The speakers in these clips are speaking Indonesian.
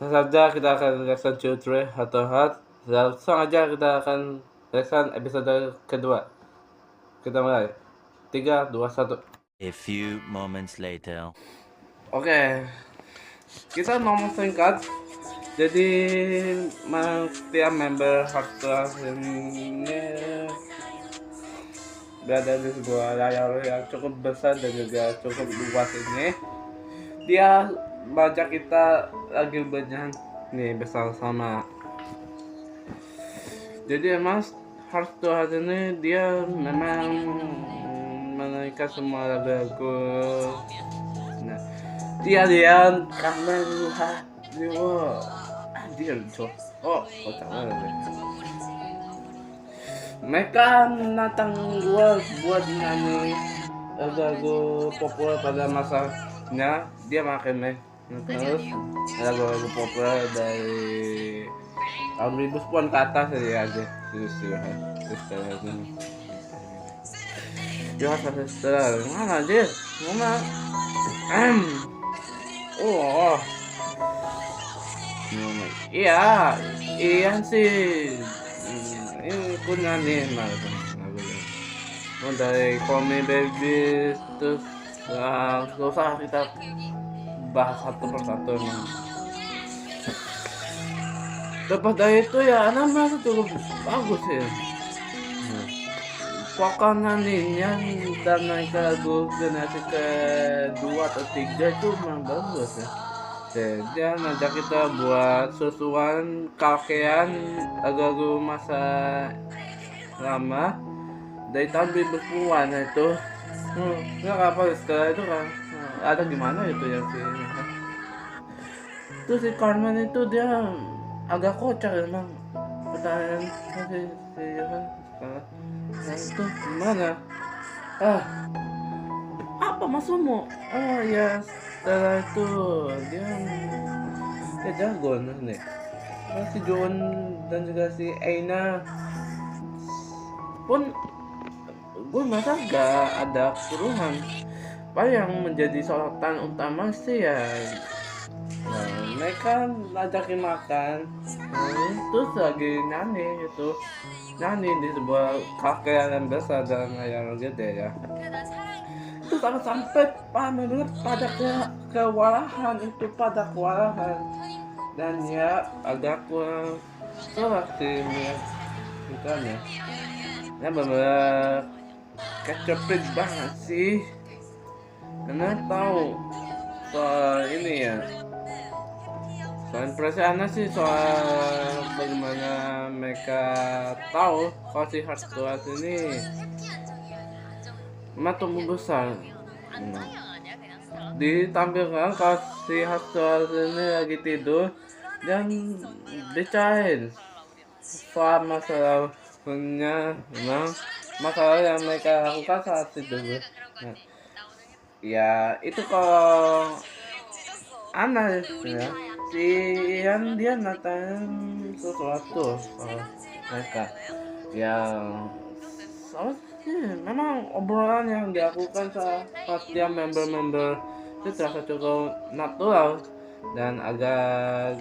Langsung saja kita akan reaction Children Heart to Heart. Langsung aja kita akan reaction episode kedua. Kita mulai. 3, 2, 1. A few moments later. Oke, kita ngomong singkat. Jadi tiap member Heart to Heart ini berada di sebuah layar yang cukup besar dan juga cukup luas ini. Dia baca kita lagi bernyanyi nih bersama-sama. Jadi emang Heart to Heart ini dia memang menaikan semua lagu-lagu. Nah, dia karena anjir cok. Oh, kocak banget. Mereka menantang gua buat nyanyi lagu-lagu populer pada masanya. Dia makin terus lagu-lagu populer dari tahun 2010-an ke atas aja. Sister, mana aja? Mana? Oh, iya, iya sih. Ini aku nyanyi dari Call Me Baby, terus gak usah kita bahas satu persatu. Lepas dari itu ya anak merasa cukup bagus ya. Vokal nyanyinya dan naik ke lagu generasi kedua atau tiga itu memang bagus ya. Dia ngajak kita buat susuan karaokean lagu-lagu masa lama dari tahun 2010-an itu. Nggak apa setelah itu kan ada gimana itu ya sih. Terus si Carmen itu dia agak kocak emang pertanyaan si Johan sekarang. Nah itu gimana? Apa maksudmu? Oh ya setelah itu dia jago nih. Si John dan juga si Aina pun gue merasa gak ada keruhan. Paling yang menjadi sorotan utama sih ya mereka ngajakin makan terus lagi nyanyi di sebuah kafe yang besar dan yang gede ya. Itu sampai benar pada kewalahan dan ya agak kurang serak sih melihatnya ya bener kecepet banget sih karena tahu soal ini ya soal impresi Ana sih soal bagaimana mereka tahu kalau si Heart to Heart ini memang tumbuh besar. Ditampilkan kalau si Heart to Heart ini lagi tidur dan dicari soal masalah punya memang masalah yang mereka lakukan saat tidur. Nah, ya itu kalau aneh ya si Ian dia natain sesuatu soal mereka yang memang obrolan yang dilakukan saat dia member-member itu terasa cukup natural dan agak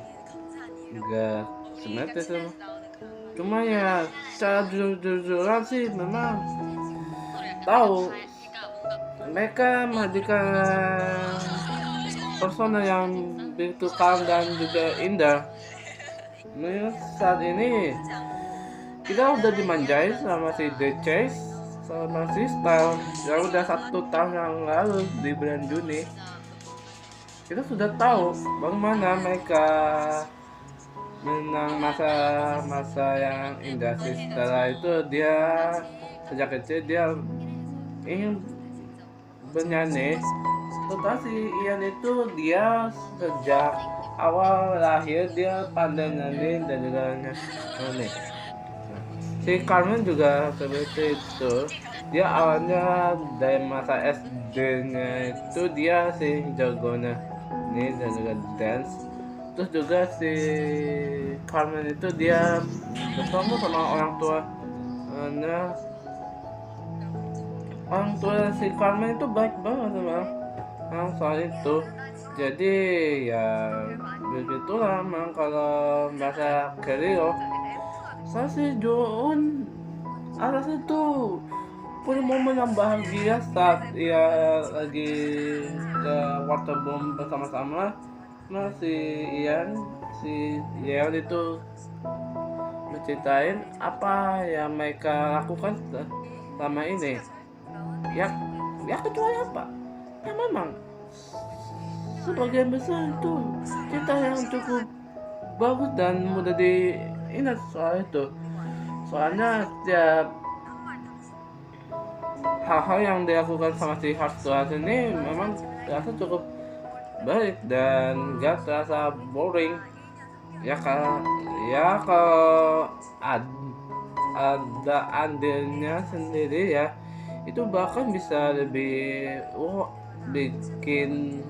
simetris cuma ya secara jujur-jujuran sih memang tahu mereka menghadirkan persona yang begitu calm dan juga indah. Menurut saat ini kita udah dimanjain sama si The Chase sama si Style yang udah 1 tahun yang lalu di bulan Juni. Kita sudah tahu bagaimana mereka menang masa-masa yang indah sih. Setelah itu dia sejak kecil dia ingin bernyanyi. Total si Ian itu dia sejak awal lahir dia pandai nyanyi dan juga nyanyi. Si Carmen juga seperti itu. Dia awalnya dari masa SD-nya itu dia si jagonya ini dan juga dance. Terus juga si Carmen itu dia bertemu sama orang tua si Carmen itu baik banget sama soal itu. Jadi ya begitulah memang kalau bahasa Korea. Saya Joon Aras itu punya momen yang bahagia saat ia lagi ke waterboom bersama-sama. Nah si Ian itu menceritain apa yang mereka lakukan selama ini. Ya, ya kecuali apa? Ya memang sebagian besar itu cerita yang cukup bagus dan mudah diingat soal itu. Soalnya setiap hal-hal yang dilakukan sama si Hearthstone ini memang terasa cukup baik dan gak terasa boring. Ya kalau ada andilnya sendiri ya, itu bahkan bisa lebih bikin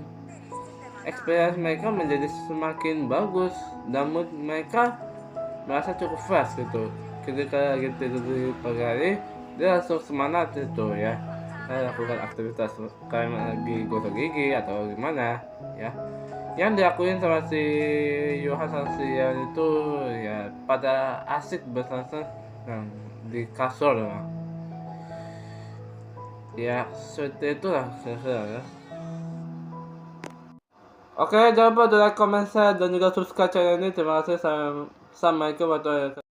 experience mereka menjadi semakin bagus dan mood mereka merasa cukup fresh gitu. Ketika gitu di pagi hari dia langsung semangat itu ya, saya lakukan aktivitas kayak lagi gosok gigi atau gimana ya, yang dilakuin sama si Yohan sama si Ian itu ya pada asik bersama di kasur ya, seperti itulah kira-kira ya. Oke, jangan lupa like, comment, share, dan juga subscribe channel ini. Terima kasih. Assalamualaikum warahmatullahi wabarakatuh.